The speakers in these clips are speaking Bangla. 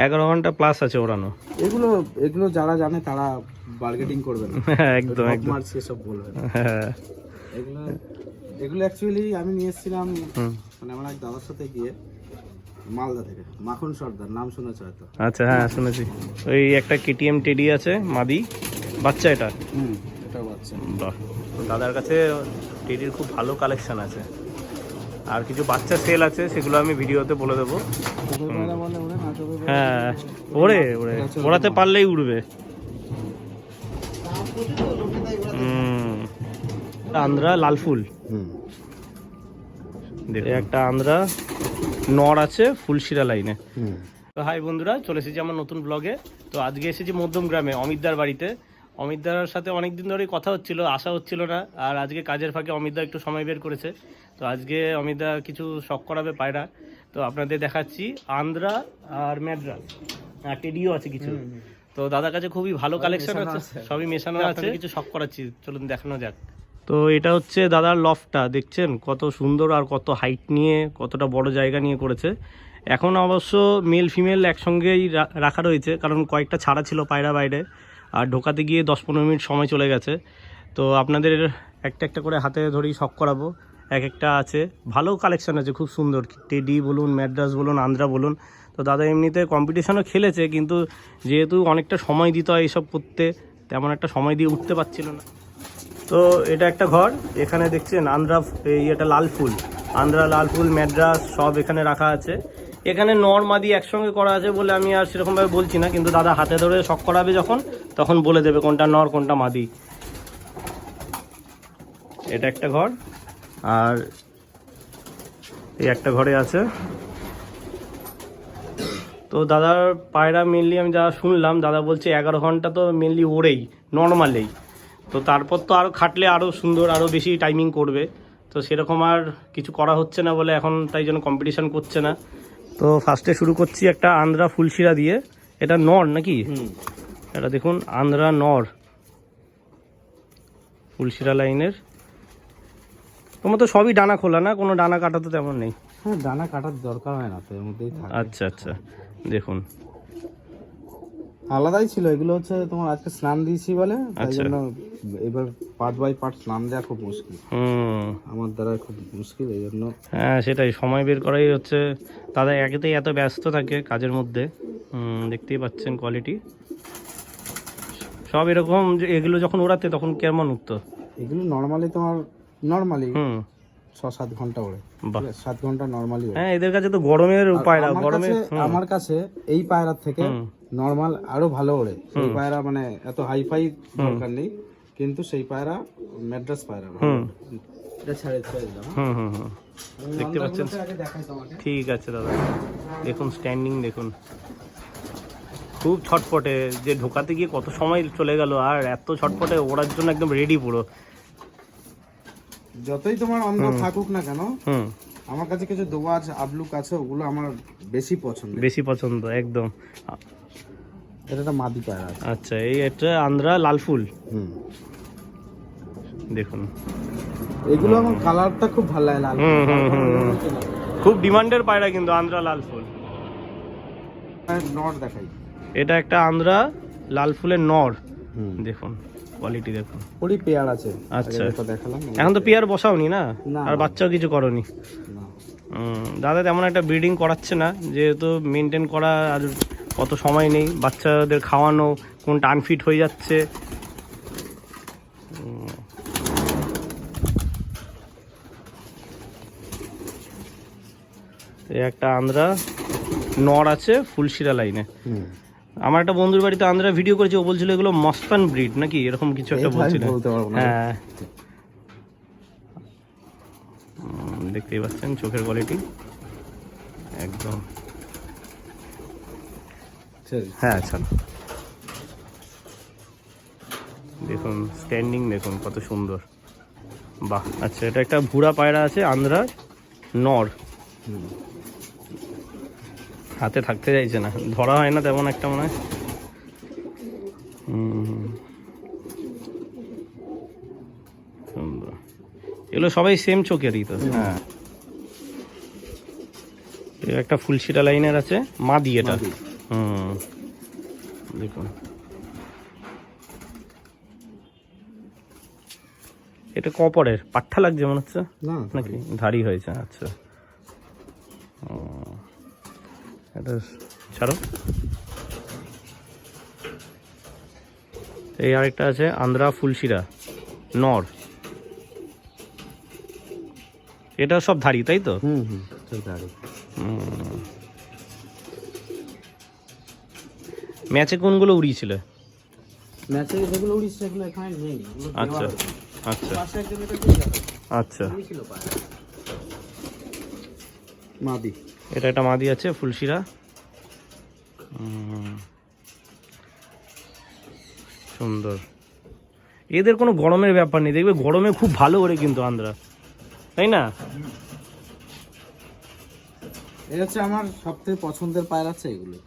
11 ঘন্টা প্লাস আছে ওড়ানো। এগুলো এগুলো যারা জানে তারা বার্গেটিং করবে না, একদম একদম সব বলবে। এগুলো এগুলো অ্যাকচুয়ালি আমি নিয়ে এসেছিলাম মানে আমার এক দাদার সাথে গিয়ে মালদা থেকে, মাখন সর্দার, নাম শুনেছ হয়তো? আচ্ছা হ্যাঁ শুনেছি। ওই একটা কেটিএম টেডি আছে মাদি বাচ্চা, এটা এটা বাচ্চা। বাহ, দাদার কাছে টেডির খুব ভালো কালেকশন আছে। আর কিছু বাচ্চা সেল আছে, সেগুলো আমি ভিডিওতে বলে দেবো। হ্যাঁ ওড়ে ওড়ে, ওড়াতে পারলেই উড়বে। আন্দ্রা লাল ফুল, একটা আন্দ্রা নর আছে ফুলশিরা লাইনে। তো হাই বন্ধুরা, চলে এসেছি আমার নতুন ব্লগে। তো আজকে এসেছি মধ্যম গ্রামে অমিতদার বাড়িতে। অমিতদার সাথে অনেকদিন ধরেই কথা হচ্ছিল, আসা হচ্ছিল না। আর আজকে কাজের ফাঁকে অমিতদা একটু সময় বের করেছে। তো আজকে অমিতদা কিছু শখ করাবে পায়রা, তো আপনাদের দেখাচ্ছি। আন্দ্রা আর ম্যাড্রাস আর টেডিও আছে কিছু। তো দাদার কাছে খুবই ভালো কালেকশন আছে, সবই মেশানো আছে। কিছু শখ করাচ্ছি, চলুন দেখানো যাক। তো এটা হচ্ছে দাদার লফটটা, দেখছেন কত সুন্দর আর কত হাইট নিয়ে, কতটা বড় জায়গা নিয়ে করেছে। এখন অবশ্য মেল ফিমেল একসঙ্গেই রাখা রয়েছে, কারণ কয়েকটা ছাড়া ছিল পায়রা বাইরে, আর ঢোকাতে গিয়ে 10-15 মিনিট সময় চলে গেছে। তো আপনাদের একটা একটা করে হাতে ধরেই শখ করাবো। এক একটা আছে, ভালো কালেকশান আছে, খুব সুন্দর। টেডি বলুন, ম্যাড্রাস বলুন, আন্দ্রা বলুন। তো দাদা এমনিতে কম্পিটিশনও খেলেছে, কিন্তু যেহেতু অনেকটা সময় দিতে হয় এইসব করতে, তেমন একটা সময় দিয়ে উঠতে পারছিল না। তো এটা একটা ঘর, এখানে দেখছেন আন্দ্রা, এটা লাল ফুল, আন্দ্রা লাল ফুল ম্যাড্রাস সব এখানে রাখা আছে। এখানে নর মাদি একসঙ্গে করা আছে বলে আমি আর সেরকমভাবে বলছি না, কিন্তু দাদা হাতে ধরে শখ করাবে যখন, তখন বলে দেবে কোনটা নর কোনটা মাদি। এটা একটা ঘর, আর এই একটা ঘরে আছে। তো দাদার পায়রা মেনলি আমি যা শুনলাম, দাদা বলছে 11 ঘন্টা তো মেনলি ওড়েই নর্মালেই। তো তারপর তো আরও খাটলে আরও সুন্দর, আরও বেশি টাইমিং করবে। তো সেরকম আর কিছু করা হচ্ছে না বলে এখন তাই জন্য কম্পিটিশান করছে না। তো ফার্স্টে শুরু করছি একটা আন্দ্রা ফুলশিরা দিয়ে। এটা নর নাকি? এটা দেখুন আন্দ্রা নর ফুলশিরা লাইনের। তোমার তো সবই ডানা খোলা না, কোনো ডানা কাটা তো তেমন নেই? হ্যাঁ, ডানা কাটার দরকার হয় না তো, এর মধ্যেই থাকে। আচ্ছা আচ্ছা, দেখুন আলাদাই ছিল। এগুলো হচ্ছে তোমার আজকে স্নান দিয়েছি বলে, তাই জন্য এবার পার্ট বাই পার্ট স্নান দেওয়া খুব মুশকিল, আমার দ্বারা খুব মুশকিল, এই জন্য। হ্যাঁ সেটাই, সময় বের করাই হচ্ছে। দাদা একেতেই এত ব্যস্ত থাকে কাজের মধ্যে, দেখতেই পাচ্ছেন কোয়ালিটি সব এরকম। যে এগুলো যখন ওড়াতে তখন কেমন উঠতো? এগুলো নর্মালি তোমার 6-7 ঘন্টা ওড়ে, 7 ঘন্টা নর্মালি। হ্যাঁ এদের কাছে তো গরমের পায়রা, গরমে আমার কাছে এই পায়রার থেকে নর্মাল আরো ভালো ওড়ে। সেই পায়রা মানে এত হাইফাই দরকার নেই, কিন্তু সেই পায়রা ম্যাড্রাস পায়রা। এটা ছেড়ে দিলাম। দেখতে পাচ্ছেন? ঠিক আছে দাদা, দেখুন স্ট্যান্ডিং দেখুন, খুব ছটপটে। যে ঢোকাতে গিয়ে কত সময় চলে গেল, আর এত ছটপটে ওড়ার জন্য একদম রেডি পুরো। যতই তোমার অন্ধ থাকুক না কেন, আমার কাছে কিছু দোয়াজ আবলুক আছে, ওগুলো আমার বেশি পছন্দ একদম। এটা একটা মাদি পায়রা। আচ্ছা, এই এটা আন্দ্রা লাল ফুল। দেখুন এগুলো আমার কালারটা খুব ভালো লাগে, লাল। খুব ডিমান্ডের পায়রা কিন্তু আন্দ্রা লাল ফুল। নর দেখাই, এটা একটা আন্দ্রা লাল ফুলের নর। দেখুন কোয়ালিটি দেখুন, ওরই পেয়ার আছে। আচ্ছা দেখালাম, এখন তো পেয়ার বসাওনি না, আর বাচ্চাও কিছু করনি। দাদা তেমন একটা ব্রিডিং করাচ্ছে না, যেহেতু মেনটেন করা আর কত সময় নেই, বাচ্চাদের খাওয়ানো, কোনটা আনফিট হয়ে যাচ্ছে। এই একটা আন্দ্রা নর আছে ফুলশিরা লাইনে। আমার একটা বন্ধুর বাড়িতে আন্দ্রা ভিডিও করেছে, ও বলছিল এগুলো মস্তান ব্রিড নাকি, এরকম কিছু একটা বলছিল। হ্যাঁ দেখতেই পাচ্ছেন চোখের কোয়ালিটি একদম। হ্যাঁ আচ্ছা, দেখুন স্ট্যান্ডিং দেখুন কত সুন্দর, বাহ। আচ্ছা, এটা একটা ভুরা পায়রা আছে আন্দ্রার নর, হাতে থাকতে চাইছে না, ধরা হয় না তেমন একটা মনে হয়। সুন্দর, এগুলো সবাই সেম চোখেরই তো। হ্যাঁ, একটা ফুলশিরা লাইনের আছে মাদি, এটা হুম, দেখুন এটা কপরের পাঠা লাগছে মনে হচ্ছে না নাকি ধারি হয়েছে। আচ্ছা, ও, এটা ছাড়ো। এই আরেকটা আছে আন্ধ্রা ফুলশিরা নর, এটা সব ধারি তাই তো? হুম হুম সেই দাঁড়ি। ম্যাচে কোনগুলো উড়িয়েছিল? ম্যাচে যেগুলো উড়িষ্যা সেগুলো এখানে নেই, ওগুলো দেওয়া আচ্ছা হয়েছে। আচ্ছা পাশে একজন এটা দিয়ে গেল, আচ্ছা, উড়িয়েছিল পায়রা। মাদি এটা একটা মাদি আছে ফুলশিরা। সুন্দর, এদের কোনো গরমের ব্যাপার নেই, দেখবে গরমে খুব ভালো ওরে কিন্তু আন্ধ্রা, তাই না? এই হচ্ছে আমার সবথেকে পছন্দের পায়রা আছে এগুলো।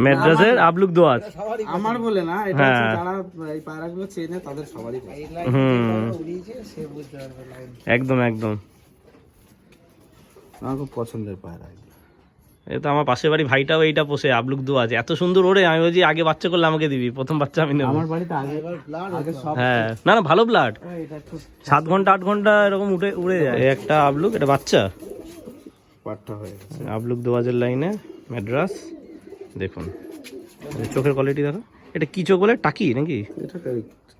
ম্যাড্রাসের আবলুক দোয়াজ। আমার বলে না, এটা হচ্ছে হ্যাঁ। যারা এই পায়রাগুলো চেনে তাদের সবারই পছন্দ। একদম একদম, আমার খুব পছন্দের পায়রা। এই তো আমার পাশের বাড়ি ভাইটাও এইটা পোষে আবলুক দোয়াজ, এত সুন্দর ওরে। আমি বলছি আগে বাচ্চা করলে আমাকে দিবি, প্রথম বাচ্চা আমি নেবো। আমার বাড়িতে আগে আগে সব হ্যাঁ, না না ভালো ব্লাড, এটা খুব 7 ঘন্টা 8 ঘন্টা এরকম উড়ে যায়। এই একটা আবলুক, এটা বাচ্চা পাট্টা হয়ে গেছে। আবলুক দোয়াজের লাইনে ম্যাড্রাস। দেখুন চোখের কোয়ালিটি দেখো, এটা কি চোখ বলে, টাকি নাকি? এটা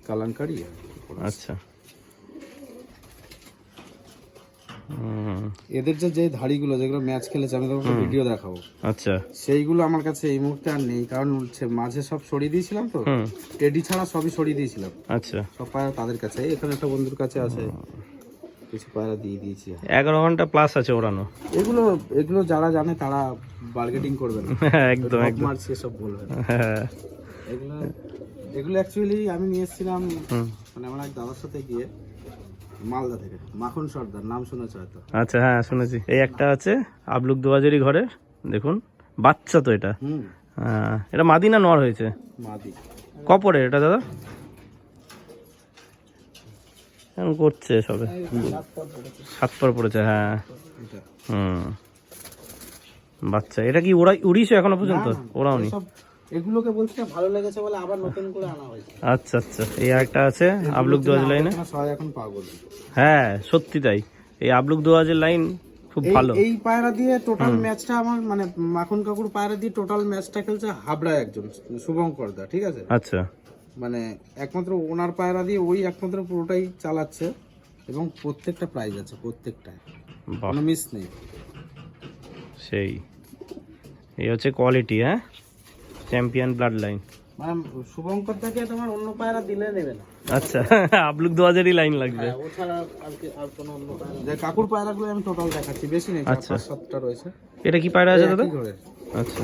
কালাঙ্কারি। আচ্ছা, এদের যে ধাড়িগুলো যেগুলো ম্যাচ খেলেছে আমি তোমাকে ভিডিও দেখাবো, আচ্ছা সেইগুলো আমার কাছে এই মুহূর্তে আর নেই, কারণ হচ্ছে মাঝে সব সরিয়ে দিয়েছিলাম তো, হুম, টেডি ছাড়া সবই সরিয়ে দিয়েছিলাম। আচ্ছা, সব পায়রা তাদের কাছে, এখানে একটা বন্ধুর কাছে আছে, কিছু পায়রা দিয়ে দিয়েছি। 11 ঘন্টা প্লাস আছে ওড়ানো। এগুলো এগুলো যারা জানে তারা বার্গেটিং করবে না, একদম একদম, মার্চ এসব বলবে না। হ্যাঁ, এগুলো এগুলো অ্যাকচুয়ালি আমি নিয়ে এসেছিলাম হুম, মানে আমার এক দাদার সাথে গিয়ে মালদা থেকে, মাখন সর্দার, নাম শুনেছ হয়তো। আচ্ছা, হ্যাঁ শুনেছি। এই একটা আছে আবলুক দোয়াজেরই ঘরে, দেখুন বাচ্চা তো এটা। হুম এটা মাদি না নর হয়েছে? মাদি। কপরে এটা দাদা এখন করছে সবে, 7 পর পড়েছে। হ্যাঁ, এটা হুম, বাচ্চা। এটা কি উড়িয়েছে এখনো পর্যন্ত? ওরাওনি। সব এগুলোকে বলছি না, ভালো লেগেছে বলে আবার নতুন করে আনা হয়েছে। আচ্ছা আচ্ছা, এই একটা আছে আবলুক দোয়াজ লাইনে। সবাই এখন পাগল। হ্যাঁ সত্যি তাই, এই আবলুক দোয়াজের লাইন খুব ভালো। এই পায়রা দিয়ে টোটাল ম্যাচটা আমার মানে মাখন কাকুর পায়রা দিয়ে টোটাল ম্যাচটা খেলছে হাবড়ায় একজন শুভঙ্কর দা, ঠিক আছে? আচ্ছা, মানে একমাত্র ওনার পায়রা দিয়ে ওই একমাত্র পুরোটাই চালাচ্ছে, এবং প্রত্যেকটা প্রাইজ আছে, প্রত্যেকটায় বাহ, কোনো মিস নেই। সেই এই হচ্ছে কোয়ালিটি। হ্যাঁ, চ্যাম্পিয়ন ব্লাড লাইন। মানে শুভঙ্কর থেকে তোমার অন্য পায়রা দিলে নেবে না। আচ্ছা, আবলুক দোয়াজেরই লাইন লাগবে। ও ছাড়া আর কোনো অন্য পায়রা যে কাকুর পায়রাগুলো আমি টোটাল দেখাচ্ছি, বেশি নেই, আচ্ছা। 5-7টা রয়েছে। এটা কি পায়রা আছে দাদা? একই ঘরের আচ্ছা,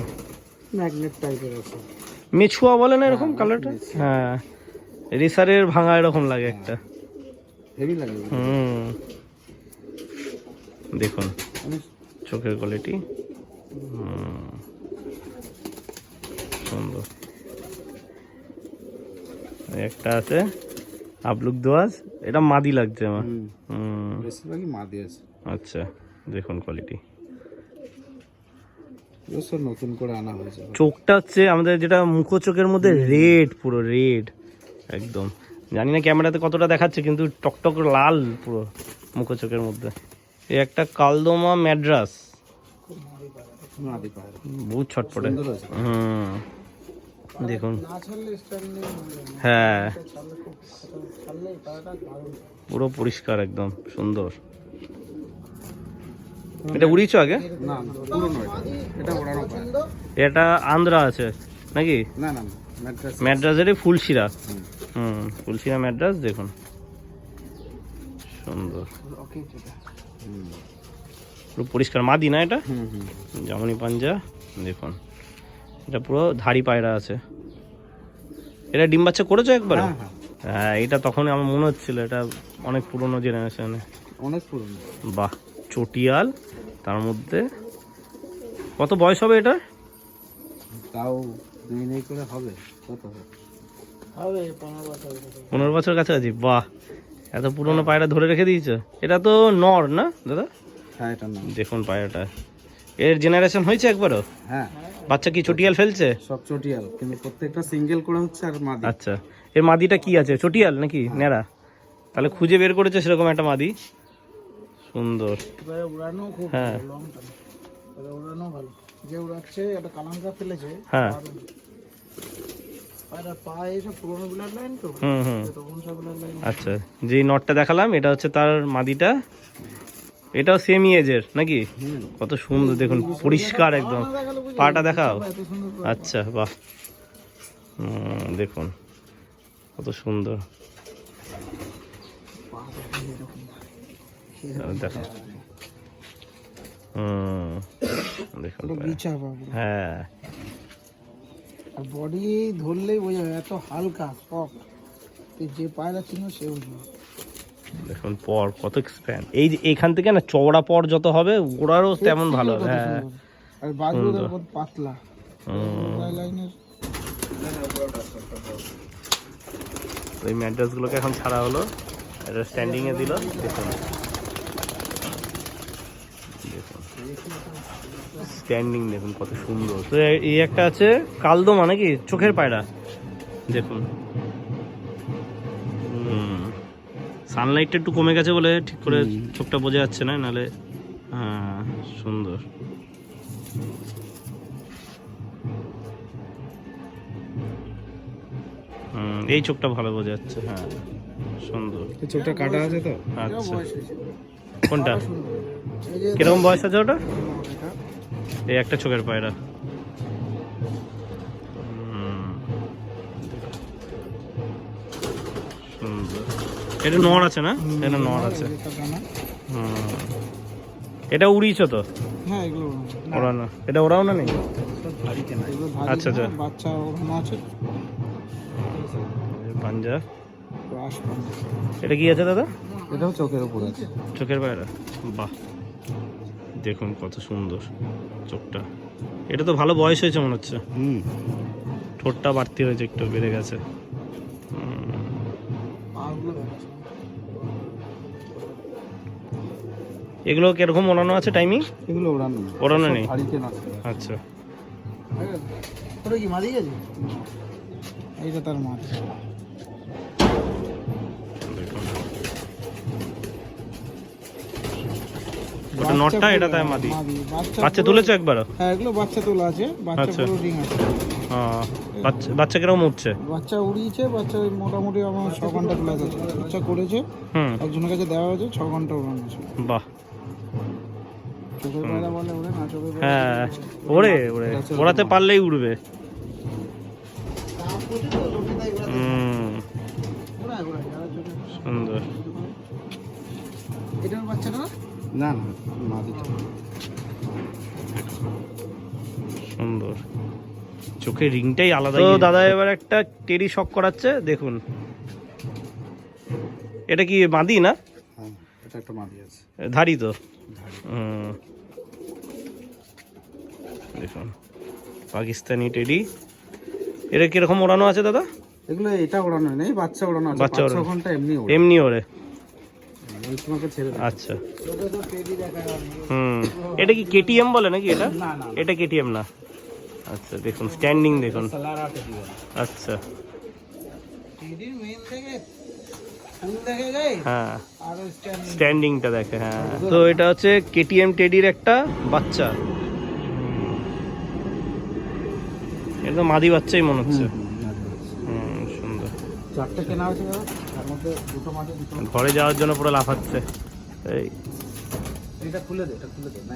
ম্যাগনেট টাইপের আছে। মেছুয়া বলে না এরকম কালারটা? হ্যাঁ, রেসারের ভাঙা এরকম লাগে একটা। হেভি লাগে। হুম, দেখুন আমি- চোখের কোয়ালিটি সুন্দর। এই একটা আছে আবলুক দোয়াজ, এটা মাদি লাগছে আমার। হুম, হুম, বেশিরভাগই মাদি আছে। আচ্ছা, দেখুন কোয়ালিটি। এগুলো সব নতুন করে আনা হয়েছে। চোখটা হচ্ছে আমাদের যেটা মুখ চোখের মধ্যে রেড, পুরো রেড একদম। জানি না ক্যামেরাতে কতটা দেখাচ্ছে, কিন্তু টকটক লাল পুরো মুখ চোখের মধ্যে। এই একটা কালদমা ম্যাড্রাস, মাদি পায়রা বহুত ছটপটে। সুন্দর আছে। হুম, দেখুন, হ্যাঁ পুরো পরিষ্কার একদম সুন্দর। এটা উড়িয়েছো আগে? না না পুরনো, এটা ওড়ানো পায়রা। এটা আন্ধ্রা আছে নাকি? না না ম্যাড্রাস। ম্যাড্রাসেরই ফুলশিরা। হুম। হুম, ফুলশিরা ম্যাড্রাস, দেখুন সুন্দর, হুম পুরো পরিষ্কার। মাদি না এটা? হুম হুম। জামনি পাঞ্জা, দেখুন এটা পুরো ধাড়ি পায়রা আছে। এটা ডিম বাচ্চা করেছো একবার? হ্যাঁ, হ্যাঁ, হ্যাঁ, এটা তখন আমার মনে হচ্ছিল এটা অনেক পুরনো জেনারেশনে। অনেক পুরনো। বাহ, চটিয়াল, তার মধ্যে কত বয়স হবে এটা? তাও নেই নেই করে হবে, কত হবে? হবে 15 বছর কাছাকাছি। বাহ, এত পুরনো পায়রা ধরে রেখে দিয়েছো। এটা তো নর না দাদা? হ্যাঁ এটা না। দেখুন পায়রাটা, এর জেনারেশন হয়েছে একবারও? হ্যাঁ বাচ্চা কি চটিয়াল ফেলছে? সব চটিয়াল, কিন্তু প্রত্যেকটা সিঙ্গেল করে হচ্ছে আর মাদি। আচ্ছা, এর মাদিটা কি আছে, চটিয়াল নাকি নেড়া? তাহলে খুঁজে বের করেছে সেরকম একটা মাদি, সুন্দর। এবারে উড়ানো খুব হ্যাঁ। ভালো, লং টার্ম এবারে উড়ানো ভালো। যে উড়াচ্ছে একটা কালাঙ্কা ফেলেছে, হ্যাঁ। আর পায়ে সব পুরোনো ব্লাড লাইন তো, হুম হুম। তখন সব ব্লাড লাইন। আচ্ছা, যেই নটটা দেখালাম এটা হচ্ছে তার মাদিটা, এটাও সেম এজের নাকি? কত সুন্দর দেখুন, পরিষ্কার একদম। পাটা দেখাও। এত সুন্দর আচ্ছা, বাহ। দেখুন কত সুন্দর, দেখো। দেখুন বিচার পাবো। হ্যাঁ, আর বডি ধরলেই বোঝা যায় এত হালকা সফট, যে পায়রা চিনো সে বুঝবে। দেখুন পর কত এক্সপ্যান্ড, এই যে এখান থেকে না চওড়া পর যত হবে ওড়ারও তেমন ভালো হবে। হ্যাঁ, আর বাজু দেখো পাতলা লাইনের। এই ম্যাড্রাস গুলোকে এখন ছাড়া হলো, এটা স্ট্যান্ডিং এ দিল। দেখুন স্ট্যান্ডিং দেখুন কত সুন্দর। তো এই একটা আছে কালদমা নাকি, চোখের পায়রা দেখুন। সানলাইটটা একটু কমে গেছে বলে ঠিক করে চোখটা বোঝা যাচ্ছে না, নাহলে হ্যাঁ সুন্দর। এই চোখটা ভালো বোঝা যাচ্ছে, হ্যাঁ সুন্দর। চোখটা কাটা আছে তো। আচ্ছা, কোনটা কিরকম বয়স আছে ওটা? এই একটা চোখের পায়রা। সুন্দর। এটা নড় আছে না? এটা নড় আছে। এটা উড়িয়েছ তো? হ্যাঁ, এগুলো ওড়ানো। এটা ওরাও না নেই? আচ্ছা আচ্ছা। বাচ্চা ওড়ানো আছে। পাঞ্জা। এটা কি আছে দাদা? এটাও চোখের উপর আছে। চোখের পায়রা, বাহ। দেখুন কত সুন্দর চোখটা। এটা তো ভালো বয়স হয়েছে মনে হচ্ছে। ঠোঁটটা বাড়তি হয়েছে, একটু বেড়ে গেছে। এগুলো কিরকম ওড়ানো আছে টাইমিং? এগুলো ওড়ানো ওড়ানো নেই। আচ্ছা, আচ্ছা, ওটা কি মাদি আছে? এইটা তার মাদি। দেখুন ওটা নটটা, এটা তাই মাদি। বাচ্চা তুলেছো একবারও? হ্যাঁ, এগুলো বাচ্চা তোলা আছে, বাচ্চা আচ্ছা। পুরো রিং আছে। বাচ্চা কিরকম উঠছে? বাচ্চা উড়িয়েছে, বাচ্চা মোটামুটি আমার 6 ঘন্টা ক্লাস আছে। বাচ্চা করেছে, একজনের কাছে দেওয়া হয়েছে, 6 ঘন্টা ওড়ানো আছে। বাহ। চোখের পায়রা বলে ওড়ে না, চোখের পায়রা হ্যাঁ, ওড়ে ওড়ে, ওড়াতে পারলেই উড়বে। সুন্দর। এটার বাচ্চাটা না না মাদিটা। সুন্দর, চোখের রিংটাই আলাদা। তো দাদা এবার একটা টেরি শক করাচ্ছে, দেখুন। এটা কি মাদি না? হ্যাঁ, এটা একটা মাদি আছে। ধাড়ি তো। দেখুন পাকিস্তানি টেডি। এটা কিরকম ওড়ানো আছে দাদা? এগুলো এটা ওড়ানো নেই, বাচ্চা ওড়ানো আছে। বাচ্চা 5-6 ঘন্টা এমনি ওড়ে। এমনি ওড়ে। ওই তোমাকে ছেড়ে দেব। আচ্ছা। এটা কি কেটিএম বলে নাকি এটা? না না, এটা কেটিএম না। আচ্ছা, দেখুন স্ট্যান্ডিং দেখুন। সালারা টেডি বলে। আচ্ছা, টেডির মেন থেকে ফুল দেখে যায়, হ্যাঁ আর স্ট্যান্ডিংটা দেখে। হ্যাঁ, তো এটা হচ্ছে কেটিএম টেডির একটা বাচ্চা, একদম মাদি বাচ্চাই মনে হচ্ছে। সুন্দর। 4টে কেনা হয়েছে, তার মধ্যে 2টো মাদি, 2টো। ঘরে যাওয়ার জন্য পুরো লাফাচ্ছে। এই এটা খুলে দে, এটা খুলে দে না।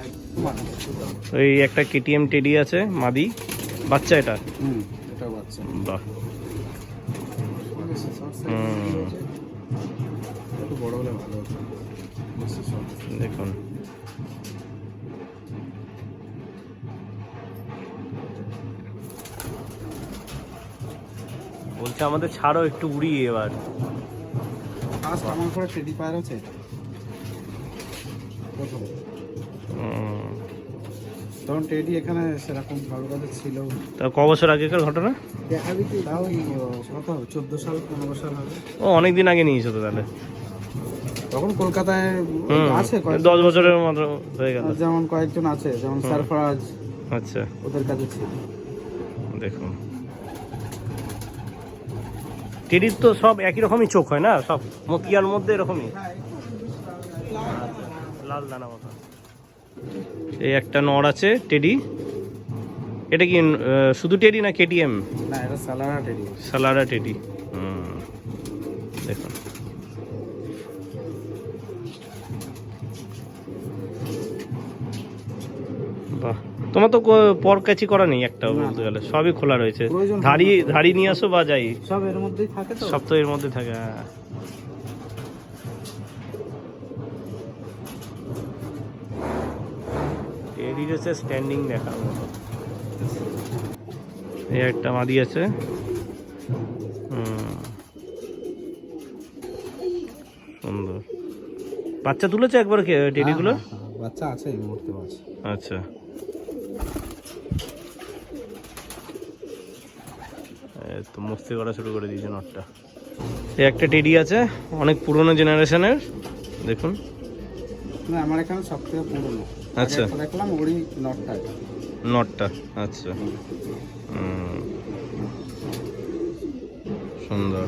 ওই একটা কেটিএম টেডি আছে মাদি বাচ্চা, এটা এটা বাচ্চা। বাহ। একটু বড় হলে ভালো হতো। দেখুন বলছে আমাদের ছাড়ো একটু উড়ি এবার। ফার্স্ট আমার ঘরে টেডি পায়রা আছে প্রথম। তখন টেডি এখানে সেরকম ভালো কাছে ছিল। তা ক বছর আগেকার ঘটনা? দেখাবি তুই? তাও কত হবে, 14 সাল 15 সাল হবে। ও, অনেকদিন আগে নিয়েছো তো তাহলে। তখন কলকাতায় আছে 10 বছরের মতো হয়ে গেল। যেমন কয়েকজন আছে, যেমন সারফরাজ, আচ্ছা, ওদের কাছে ছিল। দেখুন টেডির তো সব একই রকমই চোখ হয় না, সব মকিয়ার মধ্যে এরকমই লাল দানা মতো। এই একটা নর আছে টেডি, এটা কি শুধু টেডি না কেটিএম? না, এটা সালারা টেডি। সালারা টেডি। দেখুন বাহ, তোমার তো পর কাচি করা নেই একটাও বলতে গেলে, সবই খোলা রয়েছে। প্রয়োজন ধাড়ি নিয়ে আসো বা যাই, সব এর মধ্যেই থাকে তো। সব তো এর মধ্যে থাকে। হ্যাঁ, টেডির হচ্ছে স্ট্যান্ডিং দেখার মতো। এই একটা মাদি আছে, সুন্দর বাচ্চা তুলেছে একবার টেডিগুলো। বাচ্চা আছে এই মুহূর্তে আছে। আচ্ছা, তো মস্তি করা শুরু করে দিয়েছে নটটা। এই একটা টেডি আছে অনেক পুরনো জেনারেশনের, দেখুন। না, আমার এখানে সবথেকে পুরনো। আচ্ছা, দেখলাম ওরই নটটা। আচ্ছা, সুন্দর।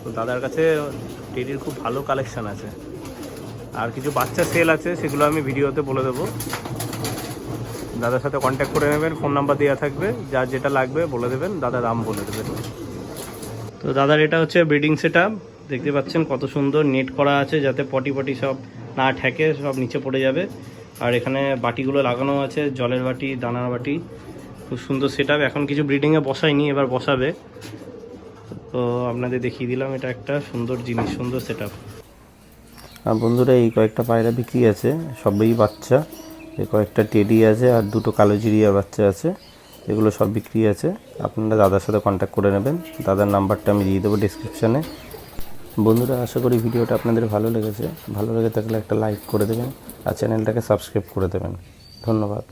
তো দাদার কাছে টেডির খুব ভালো কালেকশন আছে, আর কিছু বাচ্চা সেল আছে, সেগুলো আমি ভিডিওতে বলে দেবো। দাদার সাথে কন্ট্যাক্ট করে নেবেন, ফোন নাম্বার দেওয়া থাকবে, যার যেটা লাগবে বলে দেবেন, দাদা দাম বলে দেবেন। তো দাদার এটা হচ্ছে ব্রিডিং সেট আপ, দেখতে পাচ্ছেন কত সুন্দর নেট করা আছে, যাতে পটি সব না ঠেকে, সব নিচে পড়ে যাবে। আর এখানে বাটিগুলো লাগানো আছে, জলের বাটি, দানার বাটি, খুব সুন্দর সেট আপ। এখন কিছু ব্রিডিংয়ে বসায়নি, এবার বসাবে, তো আপনাদের দেখিয়ে দিলাম। এটা একটা সুন্দর জিনিস, সুন্দর সেট আপ। আর বন্ধুরা, এই কয়েকটা পায়রা বিক্রি আছে, সবই বাচ্চা। এই কয়েকটা টেডি আছে আর দুটো কালো জিরিয়ার বাচ্চা আছে, এগুলো সব বিক্রি আছে। আপনারা দাদার সাথে কন্ট্যাক্ট করে নেবেন, দাদার নাম্বারটা আমি দিয়ে দেবো ডিসক্রিপশানে। বন্ধুরা, আশা করি ভিডিওটা আপনাদের ভালো লেগেছে। ভালো লেগে থাকলে একটা লাইক করে দেবেন আর চ্যানেলটাকে সাবস্ক্রাইব করে দেবেন। ধন্যবাদ।